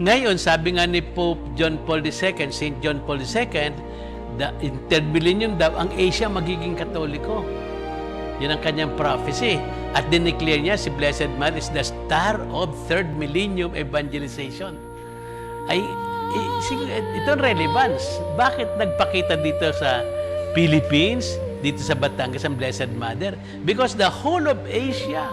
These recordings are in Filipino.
Ngayon, sabi nga ni Pope John Paul II, St. John Paul II, in third millennium daw, ang Asia magiging Katoliko. Yan ang kanyang prophecy. At dineclare niya, si Blessed Mother is the star of third millennium evangelization. Ito relevance. Bakit nagpakita dito sa Philippines, dito sa Batangas, ang Blessed Mother? Because the whole of Asia,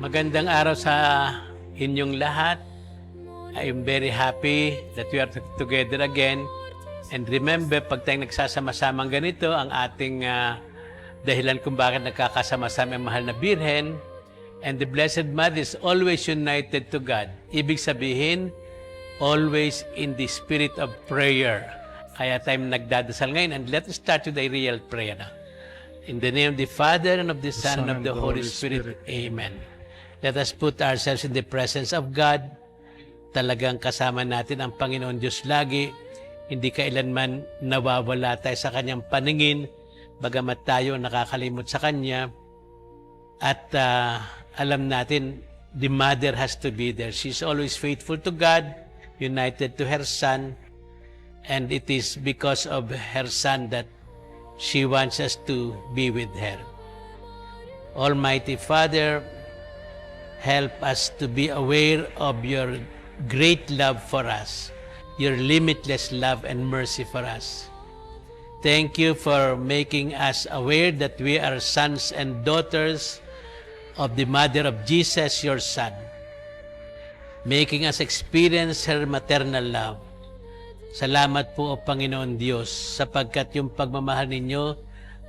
magandang araw sa inyong lahat. I am very happy that we are together again. And remember, pag tayong nagsasama-samang ganito, ang ating dahilan kung bakit nagkakasama-sama ang mahal na Birhen, and the Blessed Mother is always united to God. Ibig sabihin, always in the spirit of prayer. Kaya tayo nagdadasal ngayon, and let us start with a real prayer now. In the name of the Father, and of the Son, and of the Holy Spirit. Amen. Let us put ourselves in the presence of God. Talagang kasama natin ang Panginoon Diyos lagi. Hindi kailanman nawawala tayo sa Kanyang paningin, bagamat tayo nakakalimot sa Kanya. At alam natin, the Mother has to be there. She's always faithful to God, united to her Son, and it is because of her Son that she wants us to be with her. Almighty Father, help us to be aware of your great love for us, your limitless love and mercy for us. Thank you for making us aware that we are sons and daughters of the Mother of Jesus, your Son, making us experience her maternal love. Salamat po, O Panginoon Diyos, sapagkat yung pagmamahal ninyo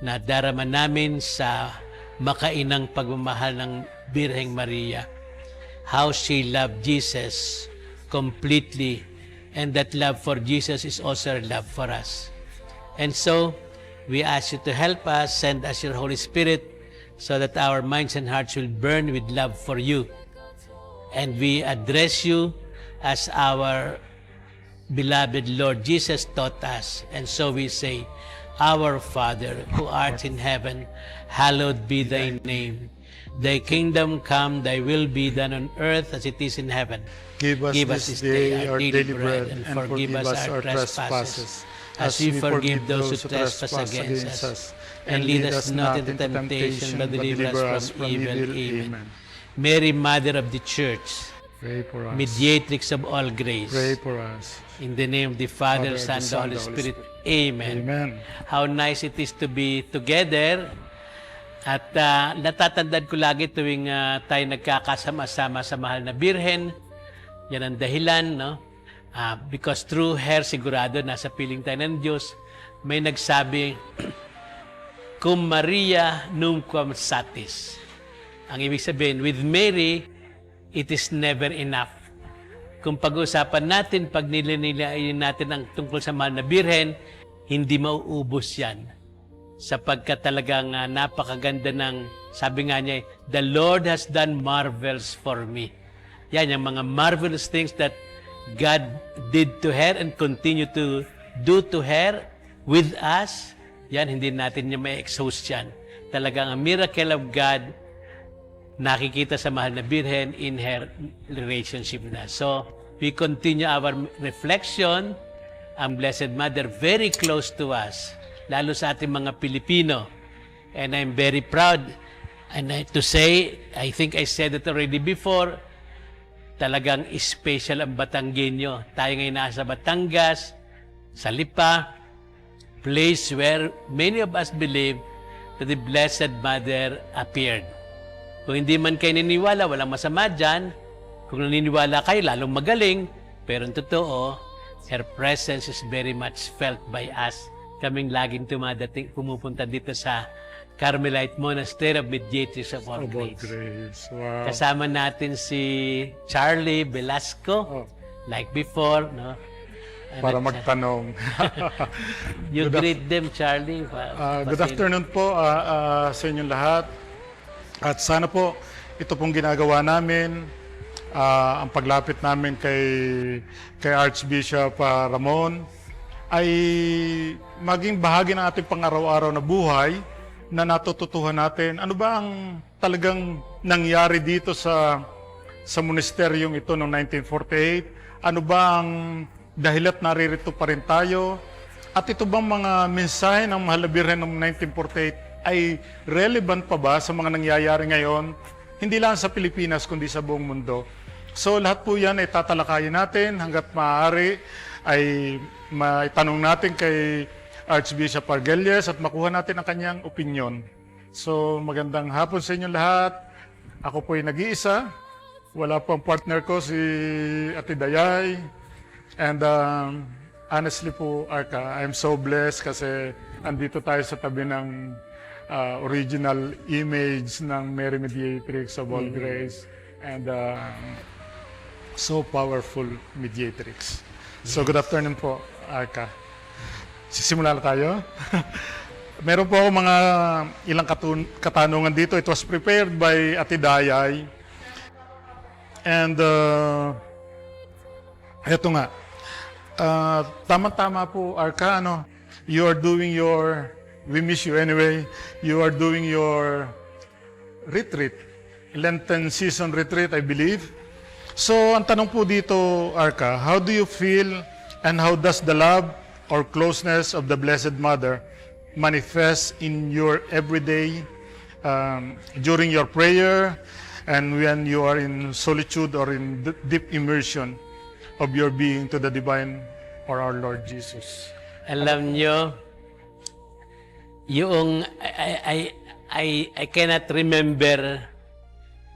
na darama namin sa makainang pagmamahal ng Birheng Maria. How she loved Jesus completely, and that love for Jesus is also her love for us. And so, we ask you to help us, send us your Holy Spirit, so that our minds and hearts will burn with love for you. And we address you as our beloved Lord Jesus taught us. And so we say, Our Father, who art in heaven, hallowed be thy name. Thy kingdom come, thy will be done on earth as it is in heaven. Give us this day our daily bread, and forgive us our trespasses, as we forgive those who trespass against us. And lead us not into temptation, but deliver us from evil. Amen. Mary, Mother of the Church, pray for us. Mediatrix of all grace, Pray for us. in the name of the Father, Son, and the Holy Spirit. Amen. Amen. How nice it is to be together. At natatandaan ko lagi tuwing tayo nagkakasama-sama sa mahal na Birhen. Yan ang dahilan, no? Because through her, sigurado, nasa piling tayo ng Diyos. May nagsabi, Cum Maria numquam satis. Ang ibig sabihin, with Mary, it is never enough. Kung pag-uusapan natin, pag nilinilayin natin ang tungkol sa mahal na Birhen, hindi mauubos yan. Sapagkat talagang napakaganda ng, sabi nga niya, the Lord has done marvels for me. Yan, yung mga marvelous things that God did to her and continue to do to her with us. Yan, hindi natin niya ma-exhaust yan. Talagang ang miracle of God, nakikita sa mahal na Birhen in her relationship na. So, we continue our reflection. Ang Blessed Mother, very close to us, lalo sa ating mga Pilipino. And I'm very proud to say, I think I said it already before, talagang special ang Batanggenyo. Tayo ngayon nasa Batangas, sa Lipa, place where many of us believe that the Blessed Mother appeared. Kung hindi man kayo naniniwala, walang masama dyan. Kung naniniwala kayo, lalong magaling. Pero ang totoo, her presence is very much felt by us. Kaming laging pumupunta dito sa Carmelite Monastery of Mediatrix of all Grace. Wow. Kasama natin si Charlie Velasco, like before, no? para magtanong. You Good greet them, Charlie. Good afternoon po sa inyong lahat. At sana po ito pong ginagawa namin, ang paglapit namin kay Archbishop Ramon ay maging bahagi ng ating pang-araw-araw na buhay na natututuhan natin. Ano ba ang talagang nangyari dito sa monasteryong ito noong 1948? Ano ba ang dahilat naririto pa rin tayo? At ito bang mga mensahe ng Mahal na Birhen noong 1948 ay relevant pa ba sa mga nangyayari ngayon? Hindi lang sa Pilipinas, kundi sa buong mundo. So lahat po yan ay tatalakayin natin hanggat maaari ay maitanong natin kay Archbishop Argelles at makuha natin ang kanyang opinion. So magandang hapon sa inyo lahat. Ako po ay nag-iisa. Wala po ang partner ko, si Ate Dayay. And honestly po, Arca, I'm so blessed kasi andito tayo sa tabi ng original image ng Mary Mediatrix of All Grace. And so powerful mediatrix. So good afternoon po, Arca. Sisimula na tayo. Meron po ako mga ilang katanungan dito. It was prepared by Ate Dayay. And eto nga. Tama-tama po, Arca, you are doing your, we miss you anyway, you are doing your retreat, Lenten season retreat, I believe. So, ang tanong po dito, Arca, how do you feel and how does the love or closeness of the Blessed Mother manifest in your everyday, during your prayer, and when you are in solitude or in deep immersion of your being to the divine or our Lord Jesus? Alam nyo, yung I cannot remember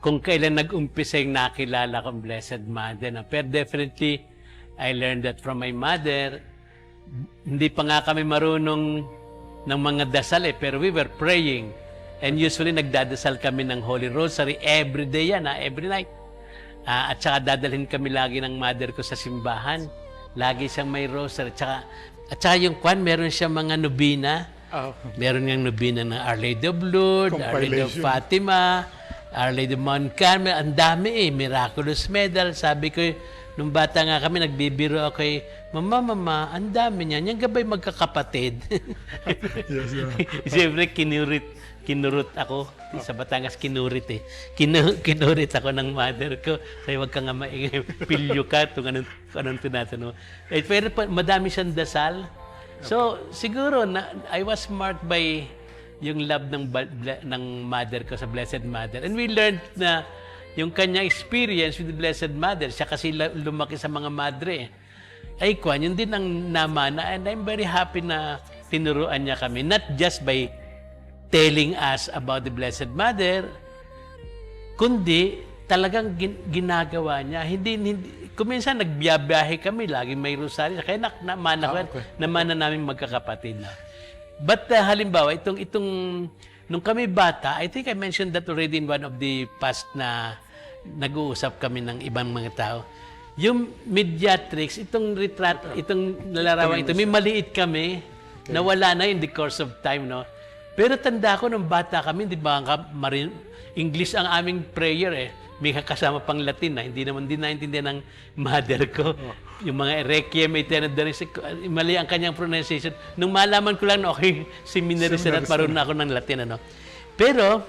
kung kailan nag-umpisa yung nakilala kong Blessed Mother. Pero definitely, I learned that from my mother. Hindi pa nga kami marunong ng mga dasal pero we were praying. And usually, nagdadasal kami ng Holy Rosary every day yan, every night. At saka dadalhin kami lagi ng mother ko sa simbahan. Lagi siyang may rosary. At saka yung meron siyang mga nobina. Oh. Meron niyang nobina ng Our Lady of Lourdes, Our Lady of Fatima, Our Lady of Mount Carmel. Ang dami Miraculous Medal. Sabi ko, nung bata nga kami, nagbibiro ako Mama, ang dami niyan. Yung gabay magkakapatid. Yes, yeah. Siyempre, kinurut ako. Sa Batangas, kinurit kinurit ako ng mother ko. Sabi, wag ka nga maingay. Pilyo ka. Anong tinatanong. Pero madami siyang dasal. So, siguro, I was marked by yung love ng mother ko sa Blessed Mother. And we learned na yung kanyang experience with the Blessed Mother, siya kasi lumaki sa mga madre. Ay, yun din ang namana. And I'm very happy na tinuruan niya kami. Not just by telling us about the Blessed Mother, kundi talagang ginagawa niya. Kung minsan nagbiyabiyahe kami, laging may rosaryo. Kaya namana namin magkakapatid na. But halimbawa, nung kami bata, I think I mentioned that already in one of the past na nag-uusap kami ng ibang mga tao. Yung mediatrix, itong retrato, itong larawan ito, may maliit kami, nawala na in the course of time, no? Pero tanda ko, nung bata kami, di ba, English ang aming prayer May kasama pang Latin na, hindi naman din naintindihan ng mother ko. Yung mga Requiem Aeternitas, mali ang kanyang pronunciation. Nung malaman ko lang, okay, seminarist at marunong ako ng Latin, Pero,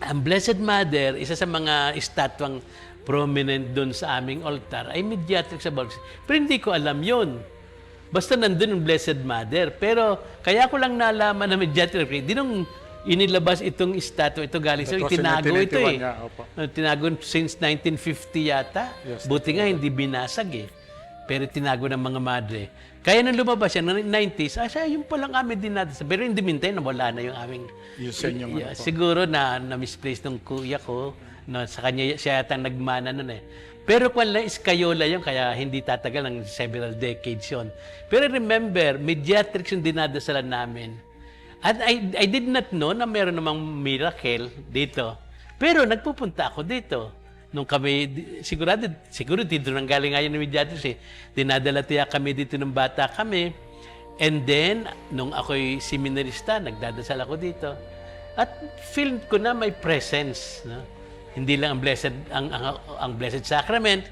ang Blessed Mother, isa sa mga estatwang prominent doon sa aming altar, ay mediatrix sa Borges. Pero hindi ko alam yun. Basta nandun yung Blessed Mother. Pero, kaya ko lang nalaman na mediatrix. Di nung inilabas itong estatwa, ito galing sa tinago ito Tinago since 1950 yata. Yes, Buti nga hindi binasag Pero tinago ng mga madre. Kaya nang lumabas yan, noong 90s, yun palang amin din natin. Pero hindi mintay, nawala na yung aming... siguro na misplace ng kuya ko. No, sa kanya, siya yata nagmana nun Pero kung lang iskayola yun, kaya hindi tatagal ng several decades yun. Pero remember, mediatrix yung dinadasalan namin. At I did not know na meron namang miracle dito. Pero nagpupunta ako dito. nung kami, siguro dito nang galing nga yun ng Mediatrice eh. Dinadala tiyak kami dito ng bata kami. And then, nung ako'y seminarista, nagdadasal ako dito. At feel ko na may presence. No? Hindi lang ang Blessed Sacrament,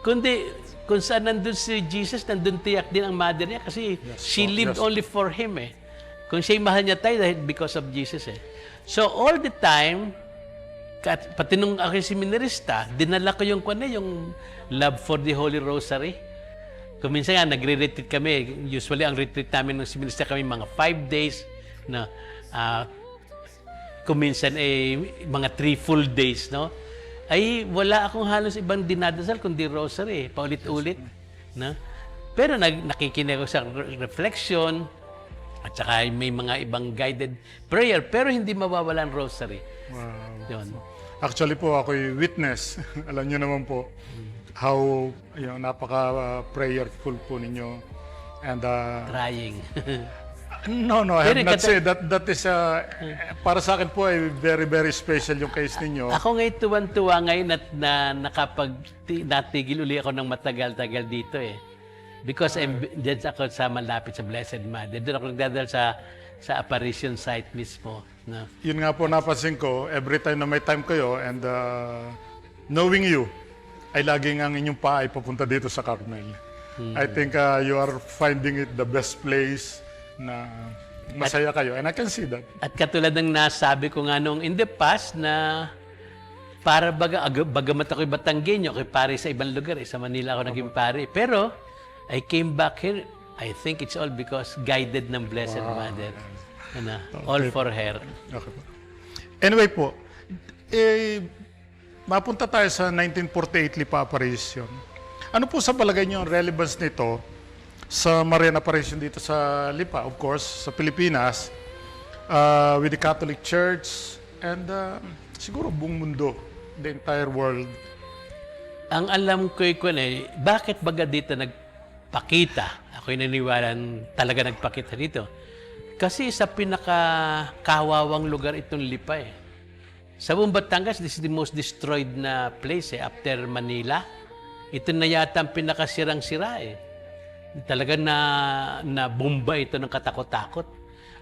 kundi kung saan nandun si Jesus, nandun tiyak din ang mother niya kasi she lived only for Him eh. Kung siya'y mahal niya tayo dahil because of Jesus eh. So all the time, pati nung aking seminarista, dinala ko yung love for the Holy Rosary. Kung minsan nga, nagre-retreat kami. Usually, ang retreat namin ng seminarista kami mga 5 days na kung minsan mga 3 full days, no? Ay wala akong halos ibang dinadasal kundi rosary, paulit-ulit. No? Pero nakikinig ako sa reflection at saka may mga ibang guided prayer, pero hindi mawawala ang rosary. Wow. Yun. Actually po, ako'y witness. Alam niyo naman po how napaka-prayerful po ninyo. And Trying. no, I have not said that is para sa akin po ay very very special yung case ninyo. Ako ngayon tuwan-tuwa ngayon na natigil uli ako ng matagal-tagal dito eh. Because diyan ako sa malapit sa Blessed Mother. Doon ako nagdadal sa apparition site mismo. No? Yun nga po napansin ko, every time na may time kayo and knowing you, ay laging ang inyong paa ay papunta dito sa Carmel. I think you are finding it the best place na masaya kayo. And I can see that. At katulad ng nasabi ko nga nung in the past na para bagamat ako'y Batanggenyo, ako'y pare sa ibang lugar. Sa Manila ako naging pare. Pero I came back here, I think it's all because guided ng Blessed Mother. All for her. Okay po. Anyway po, mapunta tayo sa 1948 Lipa Apparition. Ano po sa palagay niyo ang relevance nito sa Marian Apparition dito sa Lipa, of course, sa Pilipinas, with the Catholic Church, and siguro buong mundo, the entire world? Ang alam ko bakit baga dito nagpakita? Ako'y naniwala talaga nagpakita dito. Kasi sa pinakakawawang lugar itong Lipa eh. Sa buong Batangas, this is the most destroyed na place after Manila. Ito na yata ang pinakasirang-sira eh. Talaga na bomba ito ng katakot-takot.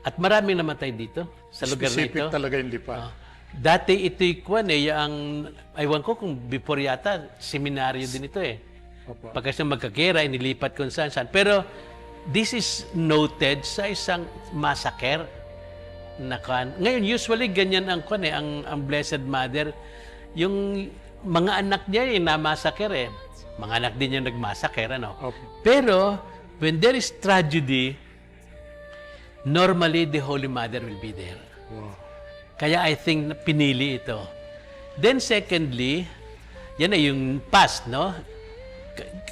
At maraming namatay dito sa lugar na ito. Specific talaga yung Lipa. Dati ito'y aywan ko kung before yata, seminaryo din ito eh. Pagkas na magkakera, inilipat kung saan-saan. Pero this is noted sa isang massacre. Ngayon, usually ganyan ang Blessed Mother. Yung mga anak niya yung namassacre eh. Mga anak din yung nagmassacre, ano? Pero, when there is tragedy, normally the Holy Mother will be there. Wow. Kaya I think pinili ito. Then secondly, yan ay yung past, no?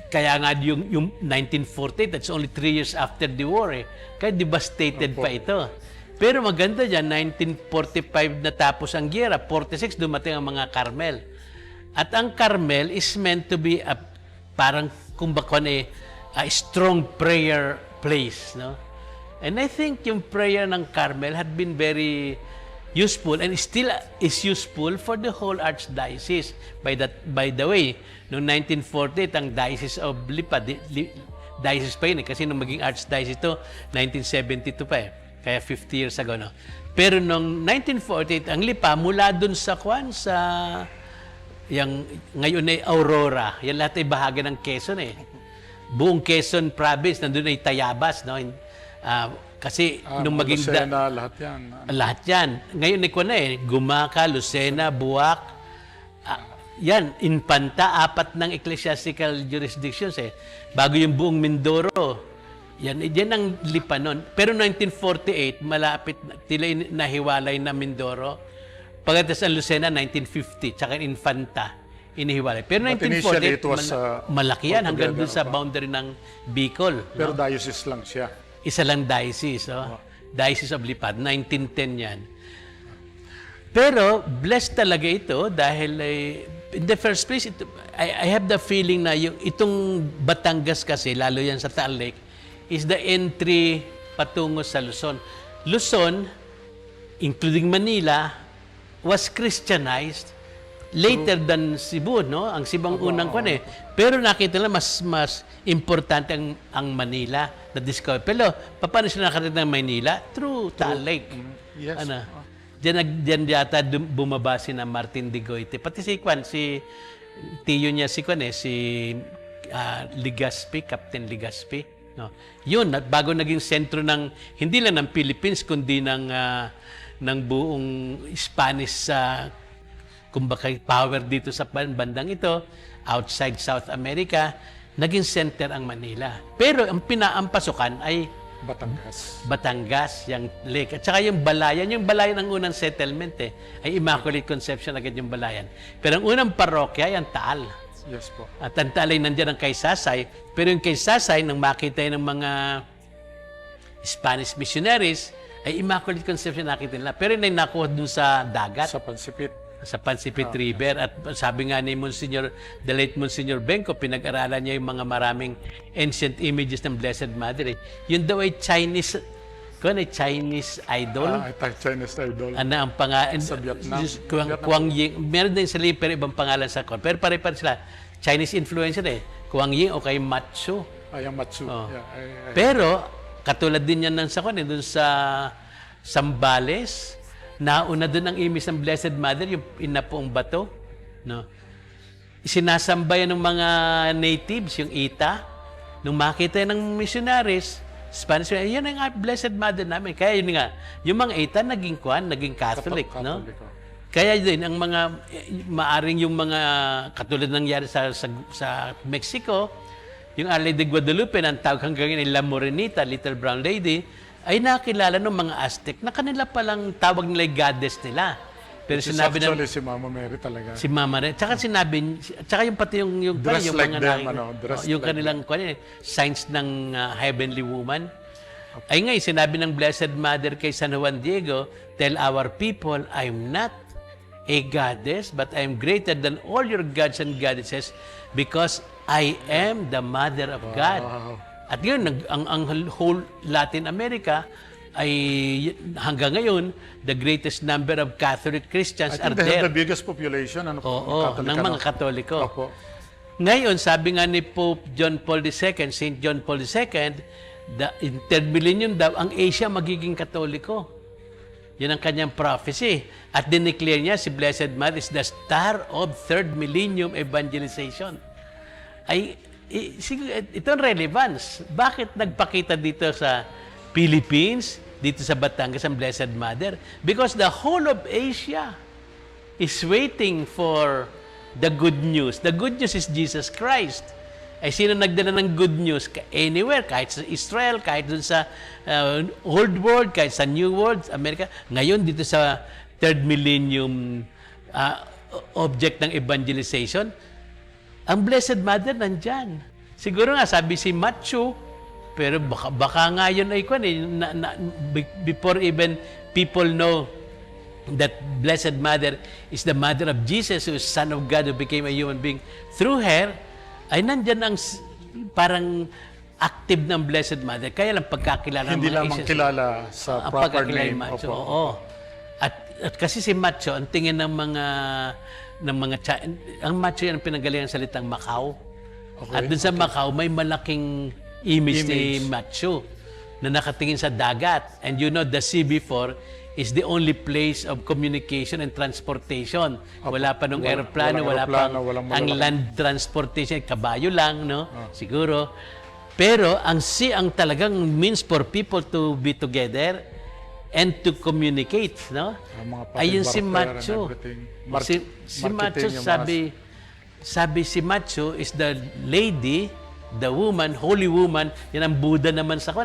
Kaya nga yung 1940, that's only 3 years after the war eh. Kaya devastated pa ito. Pero maganda dyan, 1945 natapos ang giyera, 46 dumating ang mga Carmel. At ang Carmel is meant to be parang kumbakan a strong prayer place, no? And I think yung prayer ng Carmel had been very useful and still is useful for the whole archdiocese. By the way, noong 1948 ang Diocese of Lipa, diocese pa yun eh, kasi nung maging archdiocese ito, 1972 pa eh. Kaya 50 years ago, no? Pero noong 1948, ang Lipa, mula dun sa ngayon ay Aurora. Yan lahat ay bahagi ng Quezon eh. Buong Quezon province, nandun ay Tayabas, no? Kasi nung maging... Lucena, lahat yan. Lahat yan. Ngayon ay Gumaca, Lucena, Buwak, yan, Infanta, 4 ng ecclesiastical jurisdictions eh. Bago yung buong Mindoro. Yan ang Lipa nun. Pero 1948, malapit, tila nahiwalay na Mindoro. Pagkatapos ang Lucena, 1950, tsaka Infanta, inihiwalay. Pero 1948, malaki yan hanggang dun sa boundary ng Bicol. Pero diocese lang siya. Isa lang diocese, Diocese of Lipa, 1910 yan. Pero blessed talaga ito dahil in the first place, I have the feeling na itong Batangas kasi, lalo yan sa Taal Lake, is the entry patungo sa Luzon. Luzon, including Manila, was Christianized later than Cebu, no? Ang Cebu ang unang kwan eh. Pero nakita nila mas importante ang Manila na discover. Pero paano sila nakarating ng Manila? Through Taal Lake. Yes. Ano? Diyan yata bumaba si na Martin de Goite. Pati si Kwan, si tiyo niya si Kwan si Legazpi, Captain Legazpi. No? Yun, bago naging sentro ng, hindi lang ng Philippines, kundi ng buong Spanish kumbaga power dito sa bandang ito, outside South America, naging center ang Manila. Pero ang pinampasukan ay Batangas, yung lake. At saka yung balayan ng unang settlement ay Immaculate Conception agad yung balayan. Pero ang unang parokya ay ang Taal. Yes po. At ang Taal ay nandiyan ang Kaysasay. Pero yung Kaysasay, nang makita ng mga Spanish missionaries, ay Immaculate Conception nakita nila. Pero yun ay nakuha dun sa dagat. Sa Pansipit River. At sabi nga ni Monsignor, the late Monsignor Benco, pinag-aralan niya yung mga maraming ancient images ng Blessed Mother. Yun daw ay Chinese idol. Chinese idol. Ano ang pangalan? Sa Vietnam. Kuang Yin. Meron din sila pero ibang pangalan sa kon. Pero pare-pare sila. Chinese influencer Kuang Yin o kay Matsu. Yung Matsu. Oh. Yeah, Pero, katulad din yan ng sa kon, dun sa Zambales, nauna doon ang image ng Blessed Mother, yung inapoong bato. No? Sinasamba yan ng mga natives, yung Ita. Nung makita yan ng missionaries, Spanish, yan ang Blessed Mother namin. Kaya yun nga, yung mga Ita naging Catholic. No? Kaya din, ang mga, maaring yung mga, katulad nangyari sa Mexico, yung Our Lady de Guadalupe, ang tawag hanggang ngayon ay La Morenita, Little Brown Lady, ay nakilala ng mga Aztec na kanila palang tawag nila yung goddess nila. Pero sinabi na si Mama Mary talaga. Si Mama Mary. Tsaka sinabi, tsaka yung pati yung dress yung like mga them, yung kanilang signs ng heavenly woman. Okay. Ay ngay, sinabi ng Blessed Mother kay San Juan Diego, tell our people, I'm not a goddess, but I'm greater than all your gods and goddesses because I am the Mother of God. At yun, ang whole Latin America ay hanggang ngayon, the greatest number of Catholic Christians are they have there. the biggest population ng mga Katoliko. Ngayon, sabi nga ni Pope John Paul II, St. John Paul II, the intermillennium daw, ang Asia magiging Katoliko. Yan ang kanyang prophecy. At dineclare niya, si Blessed Mother is the star of third millennium evangelization. Ito ang relevance. Bakit nagpakita dito sa Philippines, dito sa Batangas, ang Blessed Mother? Because the whole of Asia is waiting for the good news. The good news is Jesus Christ. Ay sino nagdala ng good news? Anywhere, kahit sa Israel, kahit dun sa Old World, kahit sa New World, America. Ngayon, dito sa third millennium object ng evangelization, ang Blessed Mother nandyan. Siguro nga, sabi si Matthew, pero baka nga yun ay before even people know that Blessed Mother is the Mother of Jesus, who is Son of God, who became a human being. Through her, ay nandyan ang parang active ng Blessed Mother. Kaya lang pagkakilala hindi lamang kilala sa proper name. Oo. At kasi si Macho, ang tingin ng mga ang Macho yan ang pinanggalingan ng salitang Macau. Okay, at dun sa Macau, may malaking image ni Macho na nakatingin sa dagat. And you know, the CB4 is the only place of communication and transportation. Wala pa nung aeroplano, wala pa ang land transportation, kabayo lang, no? Siguro. Pero ang sea ang talagang means for people to be together and to communicate, no? Ayun si Macho. Si Macho, sabi si Macho is the lady, the woman, holy woman. Yan ang Buddha naman sa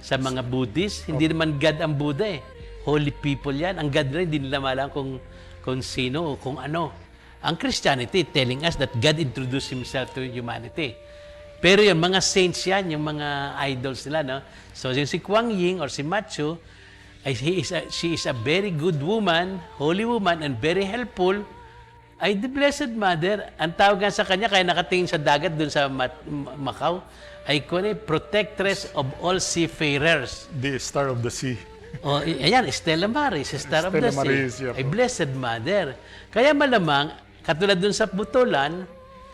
mga Buddhist. Hindi naman God ang Buddha Holy people yan. Ang God rin, hindi nila malam kung sino o kung ano. Ang Christianity telling us that God introduced Himself to humanity. Pero yung mga saints yan, yung mga idols nila, no? So yung si Kuang Yin or si Macho, she is a very good woman, holy woman, and very helpful. Ay the Blessed Mother, ang tawag nga sa kanya, kaya nakatingin sa dagat dun sa Macau, ay protectress of all seafarers. The star of the sea. O, ayan, Stella Maris, Star of the Stella Maris, Sea, yeah ay po. Blessed Mother. Kaya malamang, katulad dun sa Butulan,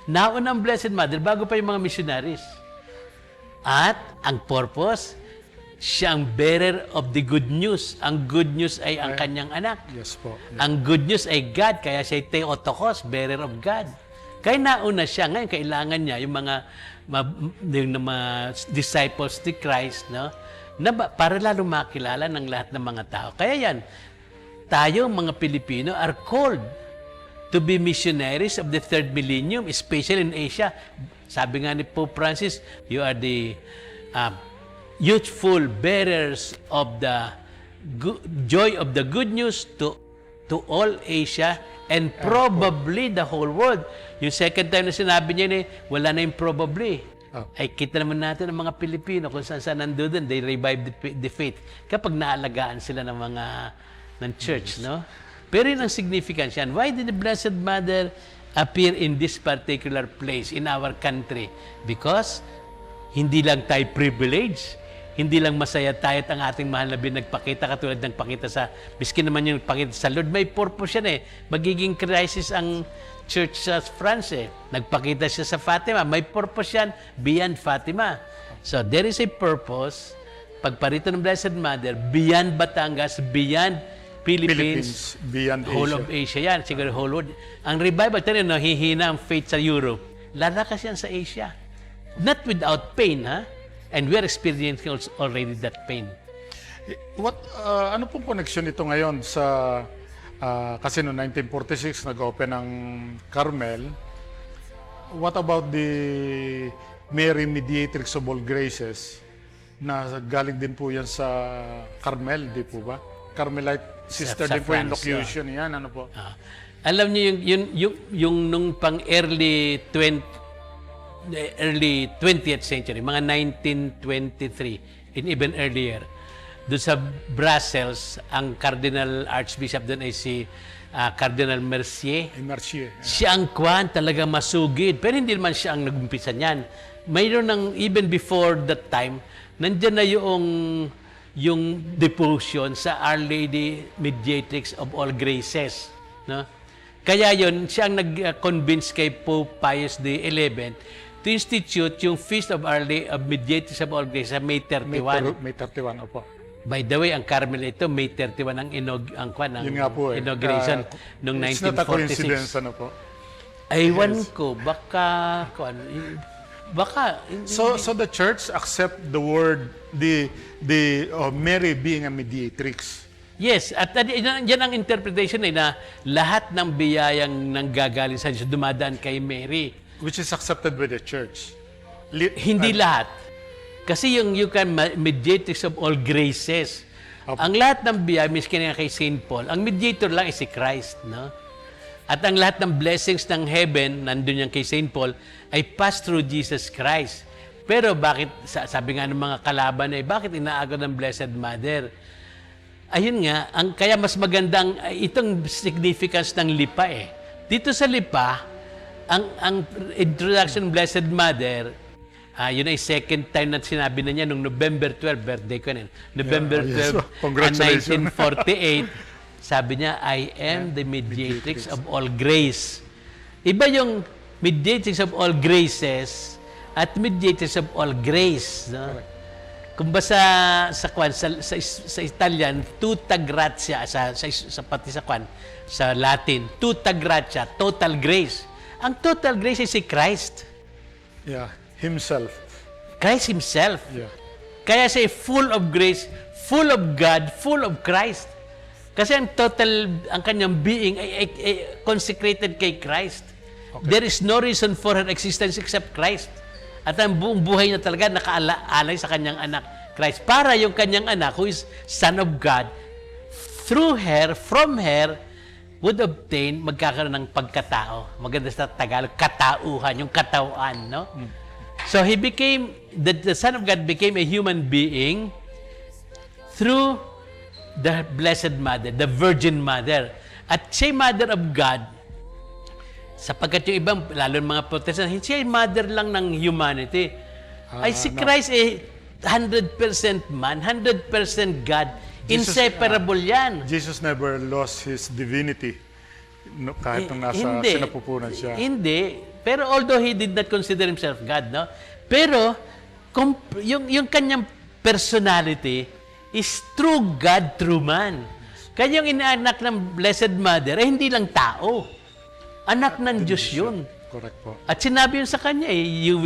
nauna ang Blessed Mother bago pa yung mga missionaries. At ang purpose, siya ang bearer of the good news. Ang good news ay ang kanyang anak. Yes po. Ang good news ay God, kaya siya ay Theotokos, bearer of God. Kaya nauna siya. Ngayon, kailangan niya yung mga disciples ni Christ, no? Para lalo makilala ng lahat ng mga tao. Kaya yan, tayo, mga Pilipino, are called to be missionaries of the third millennium, especially in Asia. Sabi nga ni Pope Francis, you are the youthful bearers of the joy of the good news to all Asia and probably the whole world. Yung second time na sinabi niya, wala na yung probably. Ay kita naman natin ang mga Pilipino kung saan nandoon, they revive the faith kapag naalagaan sila ng church, no? Pero yun ang significance yan. Why did the Blessed Mother appear in this particular place in our country? Because hindi lang tayo privileged, hindi lang masaya tayo at ang ating mahal na nagpakita katulad ng pakita sa, miskin naman yung pakita sa Lord, may purpose yan Magiging crisis ang church sa France Nagpakita siya sa Fatima, may purpose yan beyond Fatima. So there is a purpose, pagparito ng Blessed Mother, beyond Batangas, beyond Philippines, beyond whole Asia. of Asia yan, siguro whole world. Ang revival, tayo hihina ang faith sa Europe, lalakas yan sa Asia. Not without pain, ha? And we are experiencing already that pain. Ano pong connection ito ngayon sa kasi no 1946 nag-open ang Carmel. What about the Mary Mediatrix of All Graces na galing din po yan sa Carmel, di po ba? Carmelite sister Sa din po yung France, locution yan, ano po? Alam niyo yung nung pang early 20th century, mga 1923 and even earlier, doon sa Brussels, ang Cardinal Archbishop doon ay si Cardinal Mercier. Mercier. Siya ang talaga masugid. Pero hindi naman siya ang nag-umpisa niyan. Mayroon ng, even before that time, nandiyan na yung devotion sa Our Lady Mediatrix of All Graces. No? Kaya yon siya ang nag-convince kay Pope Pius XI to institute yung Feast of Our Lady of Mediatrix of All Graces sa May 31. May 31, opo. By the way, ang Carmel ito, May 31 ang Yun nga po inauguration noong 1946. It's not a coincidence, ano po? Aywan ko, baka. So the church accept the word, the Mary being a mediatrix. Yes, at yan ang interpretation na lahat ng biyayang nanggagaling sa Diyos dumadaan kay Mary. Which is accepted by the church. Hindi lahat. Kasi you can mediatrix of all graces. Ang lahat ng biyaya, miskin nga kay St. Paul, ang mediator lang is si Christ, no? At ang lahat ng blessings ng heaven, nandun yan kay St. Paul, ay pass through Jesus Christ. Pero bakit, sabi nga ng mga kalaban bakit inaagad ng Blessed Mother? Ayun nga, kaya mas magandang itong significance ng lipa Dito sa lipa, ang introduction ng Blessed Mother, yun ay second time na sinabi na niya nung November 12, birthday ko na November 12, Congratulations. 1948, sabi niya, I am the mediatrix of all grace. Iba yung mediatrix of all graces at mediatrix of all grace. No? Kung ba sa Italian, tuta gratia, pati sa Latin, tuta gratia, total grace. Ang total grace is si Christ. Yeah, himself. Christ himself. Yeah. Kaya siya full of grace, full of God, full of Christ. Kasi ang kanyang being ay consecrated kay Christ. Okay. There is no reason for her existence except Christ. At ang buong buhay na talaga nakaalay sa kanyang anak, Christ. Para yung kanyang anak, who is Son of God, through her, from her, would obtain, magkakaroon ng pagkatao. Maganda sa Tagalog, katauhan, yung katawan, no? So he became, the Son of God became a human being through the Blessed Mother, the Virgin Mother. At siya Mother of God, sapagkat yung ibang, lalo ng mga Protestant, siya Mother lang ng humanity. Ay si Christ 100% man, 100% God, Inseparable yan. Jesus never lost His divinity. No, kahit nung nasa Hindi. sinapupunan siya. Hindi. Pero although he did not consider himself God, no? Pero yung kanyang personality is true God, true man. Kaya yung inaanak ng Blessed Mother, hindi lang tao. Anak ng Diyos yun. Correct po. At sinabi yun sa kanya, you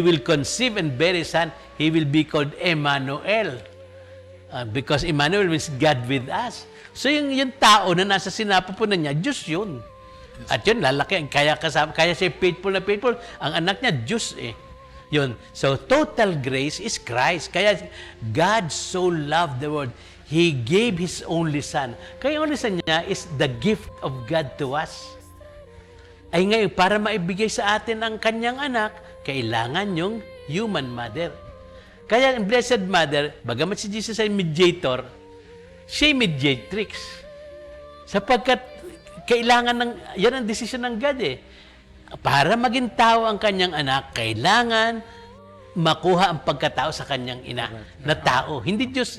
will conceive and bear a son. He will be called Emmanuel. Because Emmanuel means God with us. So yung tao na nasa sinapupunan niya, Diyos yun. At yun, lalaki. Kaya siya faithful na faithful. Ang anak niya, Diyos eh. Yun. So, total grace is Christ. Kaya, God so loved the world. He gave His only Son. Kaya yung only Son niya is the gift of God to us. Ay ngayon, para maibigay sa atin ang kanyang anak, kailangan yung human mother. Kaya ang Blessed Mother, bagamat si Jesus ay mediator, siya mediatrix. Sapagkat kailangan yan ang desisyon ng God eh. Para maging tao ang kanyang anak, kailangan makuha ang pagkatao sa kanyang ina na tao. Hindi Diyos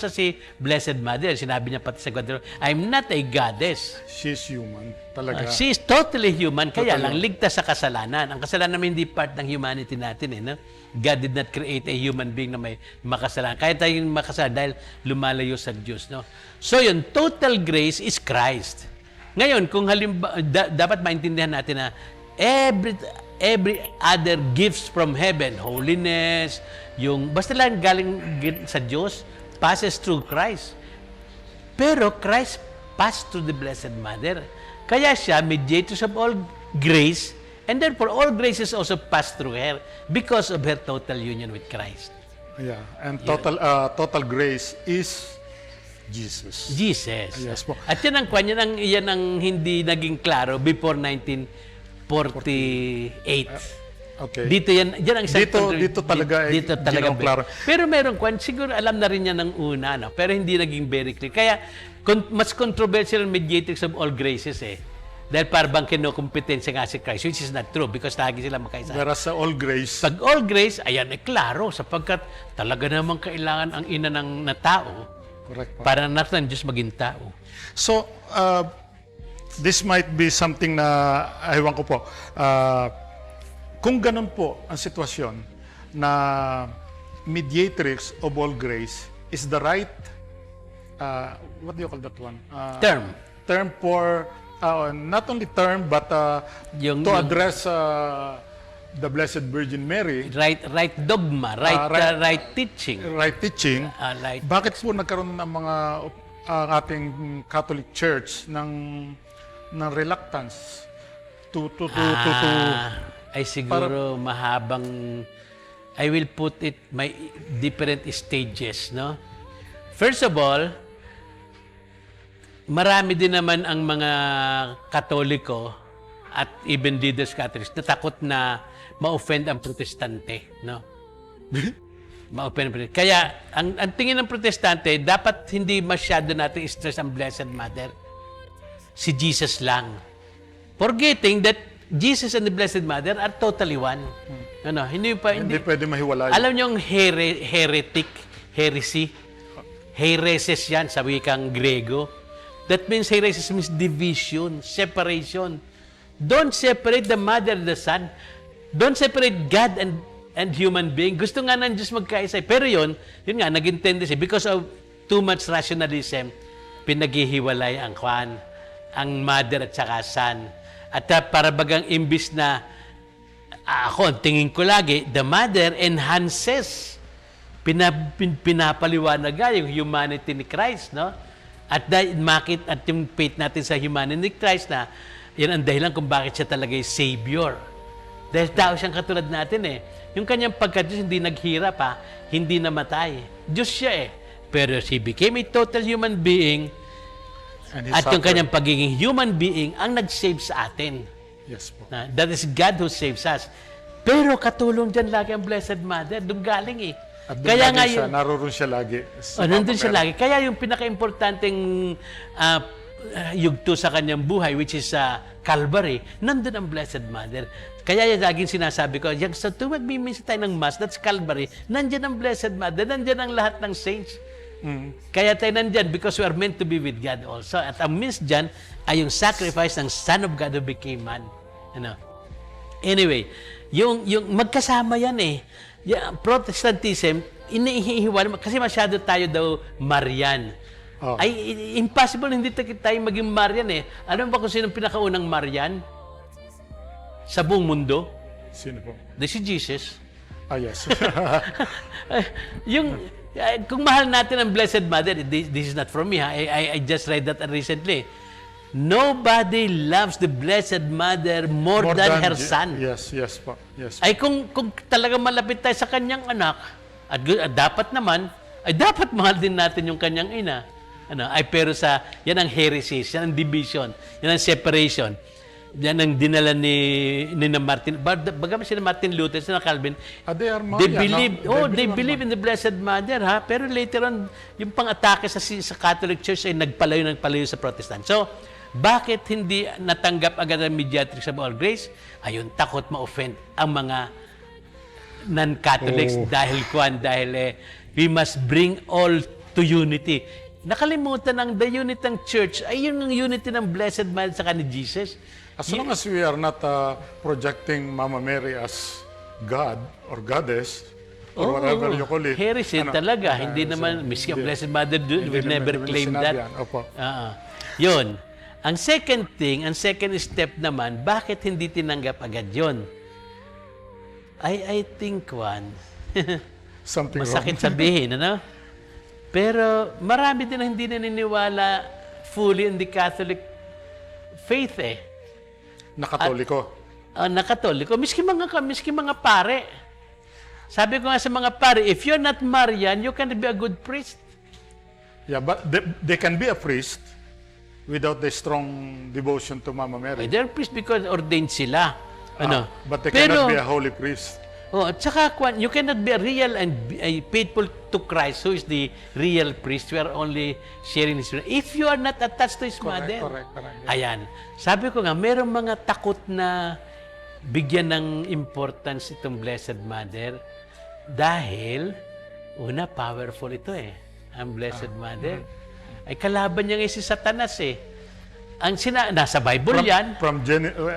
sa si Blessed Mother. Sinabi niya pati sa God, I'm not a goddess. She's human. Talaga. She is totally human, kaya lang ligtas sa kasalanan. Ang kasalanan naman hindi part ng humanity natin eh, no? God did not create a human being na may makasalanan. Kaya tayong makasalanan dahil lumalayo sa Diyos, no? So yun, total grace is Christ. Ngayon, kung halimbawa, dapat maintindihan natin na every other gifts from heaven, holiness, yung basta lang galing sa Diyos, passes through Christ. Pero Christ passed through the Blessed Mother. Kaya siya, mediator of all grace, and therefore all grace is also passed through her because of her total union with Christ. Yeah, and total grace is Jesus. Jesus. Yes po. At yan ang hindi naging klaro before 1948. Okay. Dito yan ang isang Dito talaga klaro. Pero meron siguro alam na rin niya ng una, no? Pero hindi naging very clear. Kaya mas controversial ang mediatrix of all graces eh. Dahil parang kinukumpetensya nga si Christ, which is not true because lagi sila magkaisa. Whereas sa all grace, pag all grace, ayan ay klaro sapagkat talaga namang kailangan ang ina ng na tao correct po. para natin Diyos maging tao. So, this might be something na, ewan ko po, kung ganun po ang sitwasyon na mediatrix of all grace is the right, what do you call that one? Term for, not only term, but to address the Blessed Virgin Mary. Right dogma, right teaching. Right teaching. Bakit po nagkaroon ng mga ating Catholic Church ng reluctance to ay siguro mahabang, I will put it my different stages, no? First of all, marami din naman ang mga Katoliko at even leaders Catholics na takot na ma-offend ang Protestante, no? Ma-offend. Kaya ang tingin ng Protestante, dapat hindi masyado natin stress ang Blessed Mother. Si Jesus lang. Forgetting that Jesus and the Blessed Mother are totally one. Ano, hindi pwede mahiwalay. Alam niyo yung heresy? Hereses yan sa wikang Grego. That means heresis means division, separation. Don't separate the mother and the son. Don't separate God and human being. Gusto nga ng Diyos magkaisa. Pero yun nga, naging tendency. Because of too much rationalism, pinaghihiwalay ang mother at saka son. At para bagang imbis na ako, tingin ko lagi, the mother enhances. Pinapaliwanag yung humanity ni Christ, no? At yung faith natin sa humanity ni Christ na yan ang dahilan kung bakit siya talaga yung Savior. Dahil tao siyang katulad natin eh. Yung kanyang pagka-Diyos hindi naghirap hindi namatay. Diyos siya eh. Pero he became a total human being at yung kanyang pagiging human being ang nag-save sa atin. Yes po. That is God who saves us. Pero katulong dyan lagi ang Blessed Mother. Doon galing eh. At kaya nga naroon siya lagi. Nandun siya lagi. Kaya yung pinaka-importanting yugto sa kanyang buhay, which is Calvary, nandun ang Blessed Mother. Kaya yung laging sinasabi ko, tuwag magmimisa tayo ng Mass, that's Calvary, nandyan ang Blessed Mother, nandyan ang lahat ng saints. Kaya tayo nandyan because we are meant to be with God also. At ang means dyan ay yung sacrifice ng Son of God who became man. Ano? Anyway, yung magkasama yan eh. Yung Protestantism, inihihiwalay kasi masyado tayo daw Marian. Oh. Ay, impossible hindi tayo maging Marian eh. Alam ba kung sino pinakaunang Marian? Sa buong mundo? Sino po? Si Jesus. Ah, yes. Kung mahal natin ang Blessed Mother, this is not from me, ha? I just read that recently. Nobody loves the Blessed Mother more than her son. Yes po. Yes. Ay kung talagang malapit tayo sa kanyang anak, at dapat naman, ay dapat mahal din natin yung kanyang ina. Pero yan ang heresies, yan ang division, yan ang separation. Yan ang dinala ni Martin. Baga si Martin Luther, si Calvin, They are they Marian, believe in the Blessed Mother, ha? Pero later on, yung pang-atake sa Catholic Church ay nagpalayo sa Protestant. So, bakit hindi natanggap agad ang mediatrix of all grace? Ayun, takot ma-offend ang mga non-Catholics dahil we must bring all to unity. Nakalimutan ang the unity ng church ay yun ang unity ng Blessed Mother sa ni Jesus. As long as we are not projecting Mama Mary as God or Goddess or whatever you call it. Heresy talaga. Hindi naman, miski ang Blessed Mother will never claim that. Opo. Yun. Ang second step naman, bakit hindi tinanggap agad yun? I think Something masakit wrong. sabihin, ano? Pero marami din ang hindi naniniwala fully in the Catholic faith eh. Nakatoliko. Nakatoliko. Miski mga pare. Sabi ko nga sa mga pare, if you're not Marian, you can't be a good priest. Yeah, but they can be a priest without the strong devotion to Mama Mary. They're priest because ordained sila. But they cannot be a holy priest. At saka, you cannot be a real and faithful to Christ, who is the real priest. We are only sharing His spirit. If you are not attached to His mother. Correct. Ayan. Sabi ko nga, merong mga takot na bigyan ng importance itong Blessed Mother dahil, una, powerful ito eh. Ang Blessed Mother. Ay kalaban niya ngayon si Satanas eh. Nasa Bible yan.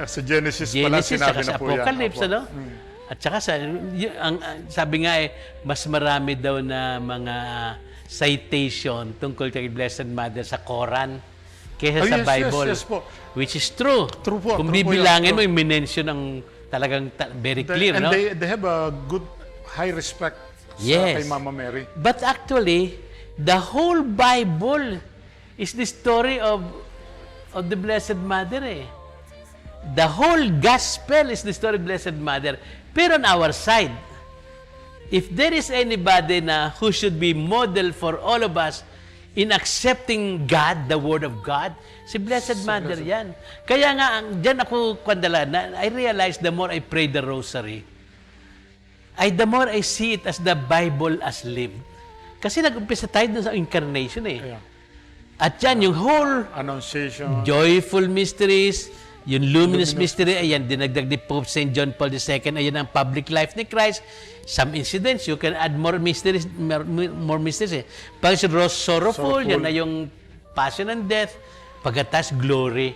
Sa Genesis pala sinabi sa na po yan. Apocalypse, ano? At saka sabi nga mas marami daw na mga citation tungkol kay Blessed Mother sa Quran kaysa sa Bible. Yes po. Which is true. True po. Kung True po bibilangin yan. mo, yung minention ng talagang very clear, And no? they have a good, high respect kay Mama Mary. But actually, the whole Bible is the story of the Blessed Mother eh. The whole gospel is the story of Blessed Mother. Pero on our side, if there is anybody who should be model for all of us in accepting God, the Word of God, si Blessed Mother yan. Kaya nga, dyan ako I realize the more I pray the Rosary, the more I see it as the Bible as lived. Kasi nag-umpisa tayo dun sa incarnation eh. Yeah. At yan, yung whole Annunciation. joyful mysteries, yung luminous mystery, ayan, dinagdag ni Pope St. John Paul II, ayan ang public life ni Christ. Some incidents, you can add more mysteries eh. Pag sorrowful, yan na yung passion and death, pagkatas glory.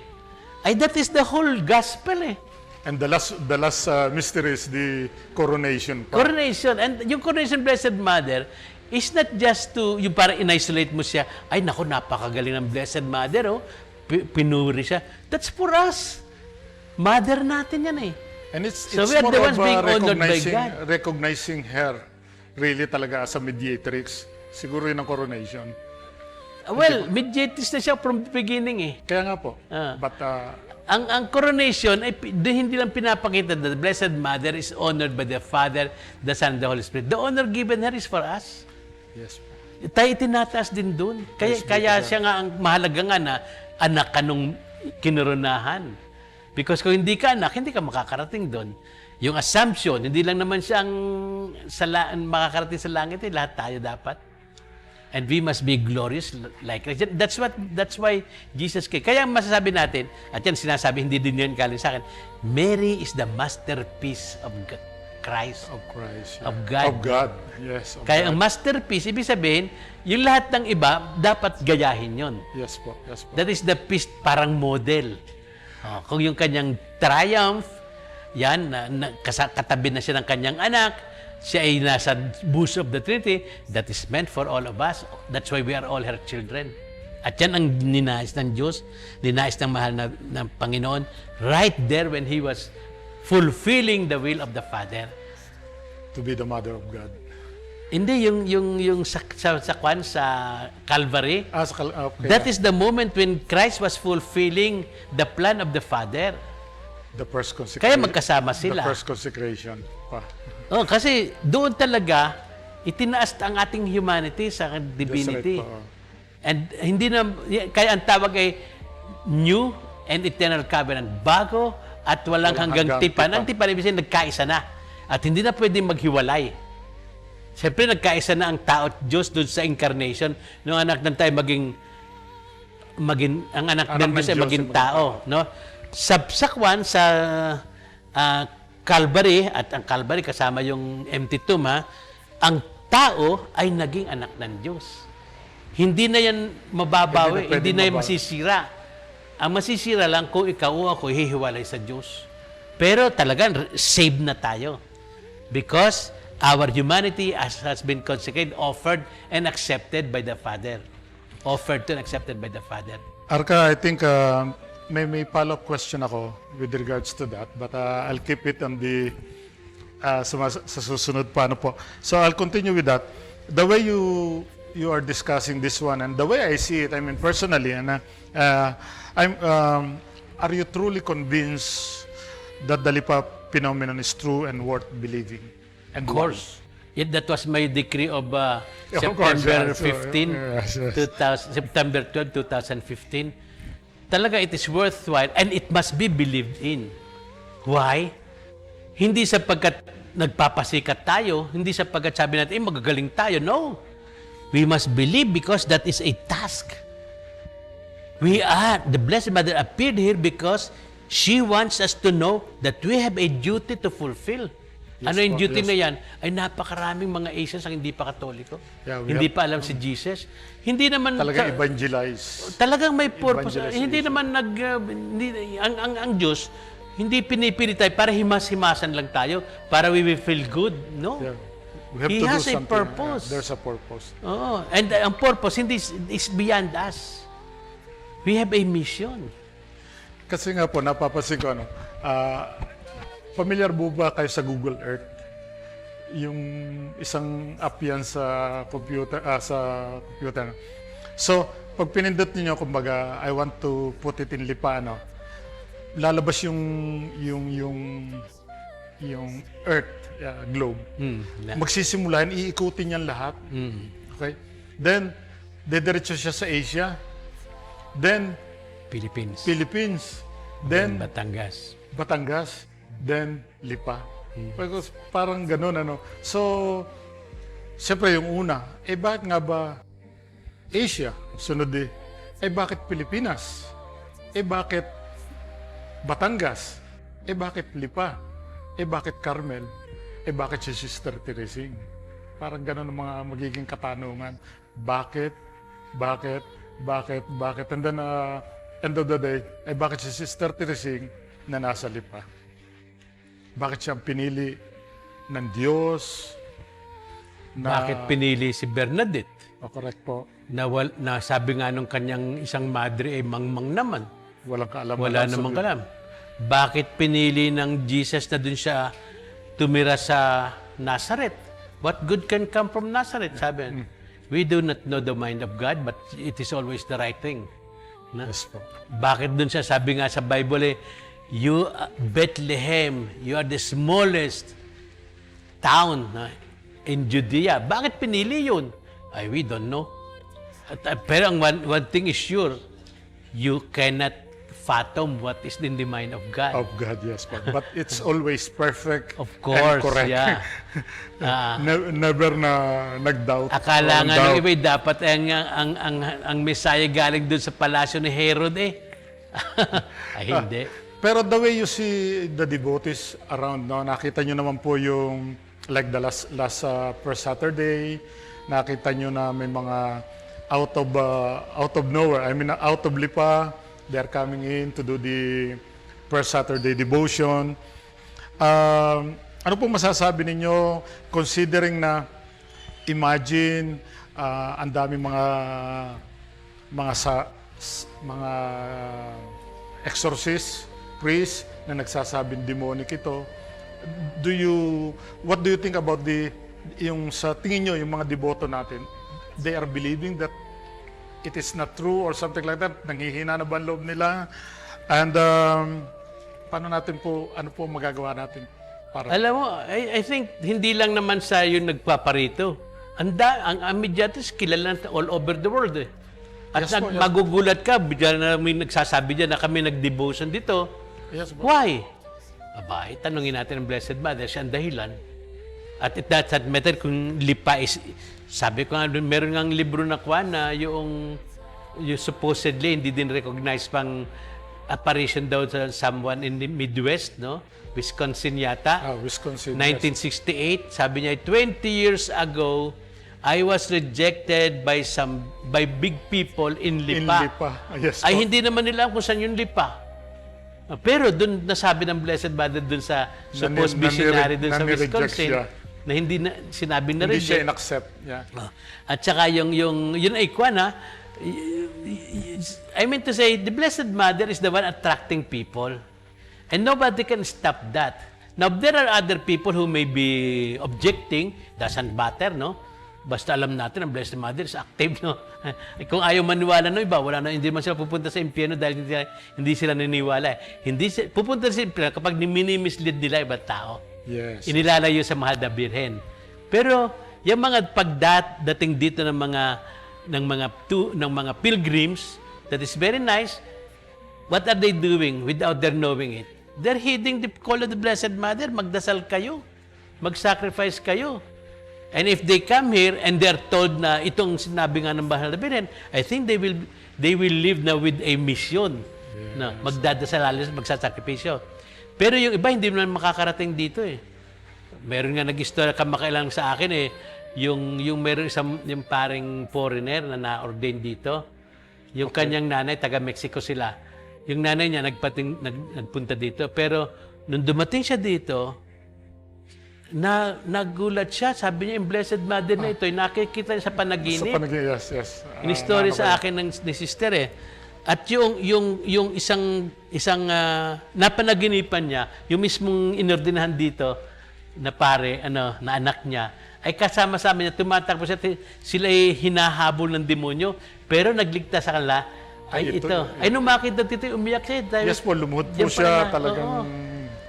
That is the whole gospel eh. And the last mystery is the coronation. Coronation. And yung coronation Blessed Mother is not just yung para in-isolate mo siya, ay naku, napakagaling ng Blessed Mother, oh. Pinuri siya. That's for us. Mother natin yan eh. And it's So we are more the ones of being honored by God. recognizing her really talaga as a mediatrix. Siguro yun ang coronation. Well, mediatrix na siya from the beginning eh. Kaya nga po. But Ang coronation ay hindi lang pinapakita that the Blessed Mother is honored by the Father, the Son, and the Holy Spirit. The honor given her is for us. yes po. Tayo tinataas din doon. Kaya siya nga ang mahalaga nga na anak ka nung kinoronahan. Because kung hindi ka anak, hindi ka makakarating doon. Yung assumption, hindi lang naman siya makakarating sa langit, lahat tayo dapat. And we must be glorious like Christ. That's why Jesus came. Kaya masasabi natin, at yan sinasabi, hindi din yan galing sa akin, Mary is the masterpiece of God. Christ, Of Christ. of God. Of God. Yes. Of Kaya God. ang masterpiece, ibig sabihin, yung lahat ng iba, dapat gayahin yon. Yes po. Yes po. That is the piece, parang model. Kung yung kanyang triumph, yan, katabi na siya ng kanyang anak, siya ay nasa buso of the Trinity, that is meant for all of us. That's why we are all her children. At yan ang ninais ng Diyos, ninais ng mahal na Panginoon, right there when He was fulfilling the will of the Father. To be the mother of God. Hindi, yung sa Calvary, Okay. that is the moment when Christ was fulfilling the plan of the Father. The first consecration. Kaya magkasama sila. The first consecration pa. Kasi doon talaga, itinaas ang ating humanity sa divinity. That's right po. And hindi na, kaya ang tawag ay new and eternal covenant. Bago at walang hanggang tipan. Ang tipan, ibig sabihin, nagkaisa na. At hindi na pwedeng maghiwalay. Siyempre, nagkaisa na ang tao at Diyos doon sa incarnation. Nung anak ng tayo ang anak ng Diyos ay maging tao. No? Subsequent sa Calvary, at ang Calvary kasama yung empty tomb, ang tao ay naging anak ng Diyos. Hindi na yan mababawi, hindi na yan masisira. Ang masisira lang kung ikaw o ako hihiwalay sa Diyos. Pero talagang saved na tayo. Because our humanity has been consecrated, offered, and accepted by the Father. Offered to and accepted by the Father. Arca, I think may follow-up question ako with regards to that, but I'll keep it on the sa susunod pa. Ano po. So I'll continue with that. The way you are discussing this one and the way I see it, I mean personally, and are you truly convinced that the Lipa phenomenon is true and worth believing? And Of course. That was my decree of course, September yeah. So, 15, yes. 2000, September 12, 2015. Talaga it is worthwhile and it must be believed in. Why? Hindi sapagkat nagpapasikat tayo, hindi sapagkat sabi natin, magagaling tayo. No. We must believe because that is a task. The Blessed Mother appeared here because she wants us to know that we have a duty to fulfill. Yes, Ano yung po, duty yes. na yan? Ay napakaraming mga Asians ang hindi pa Katoliko. Yeah, hindi pa alam si Jesus. Hindi naman Talaga evangelize. talagang may purpose. Evangelization. Hindi naman ang Diyos hindi pinipili tayo para himas-himasan lang tayo para we will feel good. No. Yeah. We have He to has do a something. purpose. There's a purpose. Oo. And ang purpose hindi is beyond us. We have a mission. Kasi nga po, napapansin ko, familiar po ba kayo sa Google Earth? Yung isang app yan sa computer, So, pag pinindot niyo kumbaga, I want to put it in Lipa, lalabas yung Earth, globe. Magsisimula yan, iikutin yan lahat. Okay? Then, dediretso siya sa Asia. Then, Philippines. Then, Batangas. Then, Lipa. Parang ganun, So, siyempre yung una, bakit nga ba Asia? Sunod bakit Pilipinas? Bakit Batangas? Bakit Lipa? Bakit Carmel? Bakit si Sister Teresing? Parang ganun ang mga magiging katanungan. Bakit? And then, end of the day, bakit si Sister Teresing na nasa Lipa? Bakit siya pinili ng Diyos? Bakit pinili si Bernadette? Correct po. Na sabi nga nung kanyang isang madre ay mangmang naman. Walang kaalaman. Wala namang kalam. Bakit pinili ng Jesus na dun siya tumira sa Nazareth? What good can come from Nazareth? Sabi. We do not know the mind of God, but it is always the right thing. Yes po. Bakit dun siya, sabi nga sa Bible you, Bethlehem, you are the smallest town in Judea. Bakit pinili yun? We don't know. Pero ang one thing is sure, you cannot fathom what is in the mind of God. Of God, yes po. But it's always perfect Of course, and correct. yeah. Never na nag-doubt. Akala or nga doubt. ng iba, dapat ang Messiah galing doon sa palasyo ni Herod Ay, hindi. Pero the way you see the devotees around, no, nakita nyo naman po yung like the last first Saturday, nakita nyo na may mga out of nowhere, I mean out of Lipa, they're coming in to do the first Saturday devotion. Ano po masasabi ninyo considering na imagine ang daming mga exorcist, priest na nagsasabing demonic ito. What do you think about yung sa tingin nyo, yung mga deboto natin, they are believing that it is not true or something like that? Nanghihina na ba ang loob nila? And paano natin po, ano po magagawa natin? Alam mo, I think hindi lang naman sa yung nagpaparito. Ang Amidyades kilala na all over the world eh. At Yes po, yes. magugulat ka, bigla na may nagsasabi dyan na kami nag-devotion dito. Yes po. Why? Abay, tanungin natin ang Blessed Mother, siya ang dahilan. At it doesn't matter kung lipa is, sabi ko nga, meron nga libro na kuha na yung supposedly hindi din recognize pang apparition daw sa someone in the Midwest, no? Wisconsin yata. Wisconsin. 1968, sabi niya, 20 years ago, I was rejected by big people in In Lipa. Lipa. Yes Ay po. hindi naman nila alam kung saan yung Lipa. Pero doon nasabi ng Blessed Mother doon sa supposed visionary doon sa nani-reject Wisconsin siya. na hindi na sinabi na Hindi siya reject. in-accept. Yeah. At saka yun ay kwan ha. I mean to say, the Blessed Mother is the one attracting people. And nobody can stop that. Now, there are other people who may be objecting, doesn't matter, no? Basta alam natin, ang Blessed Mother is active, no? Kung ayaw maniwala ng iba, hindi man sila pupunta sa impyerno dahil hindi sila naniniwala. Pupunta sa impyerno kapag minimislead nila ibang tao. Yes. Inilalayo sa mahal na birhen. Pero, yung mga pagdating dito ng mga pilgrims, that is very nice. What are they doing without their knowing it? They're heeding the call of the Blessed Mother. Magdasal kayo. Mag-sacrifice kayo. And if they come here and they're told na itong sinabi nga ng Mahal na Birhen, I think they will live now with a mission. Yes. Na magdadasal, magsasakripisyo. Pero yung iba hindi naman makakarating dito eh. Meron nga nag-istorya kamakailang sa akin eh, yung meron yung paring foreigner na na-ordain dito. Yung kanyang nanay, taga-Mexico sila. Yung nanay niya nagpunta dito. Pero nung dumating siya dito, nagulat siya. Sabi niya, yung Blessed Mother na ito, nakikita niya sa panaginip. Sa panaginip, yes. In-story sa akin ni sister eh. At yung isang napanaginipan niya, yung mismong inordinahan dito na pare, na anak niya, ay kasama-sama niya, tumatakbo siya, sila ay hinahabol ng demonyo, pero nagligtas sa kanila, ay ito. Ay nung makita dito, umiyak siya. Dahil, yes po, lumuhod po siya talagang...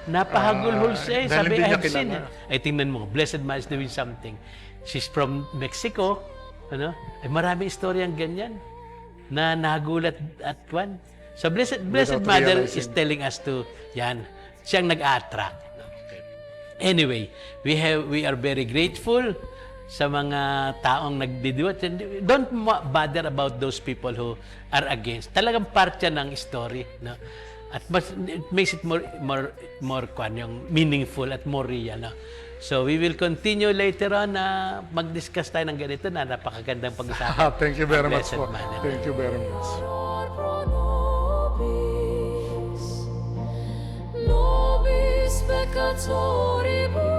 Napahagulhol siya eh. dahil Sabi, hindi I niya have seen kilala. it. Ay, tingnan mo, Blessed Mother is doing something. She's from Mexico. Ay, maraming istoryang ganyan na nagulat at kwan. So, Blessed Mother is telling us to, yan, siyang nag-attract. Anyway, we are very grateful sa mga taong nagdidiwat. Don't bother about those people who are against. Talagang part yan ng story, no? At it makes it more kwan, yung meaningful at more real, no? So we will continue later on na mag-discuss tayo ng ganito na napakagandang pag-usapan. Thank you very much po. Mother. Thank you very much. Nobis peccatoribus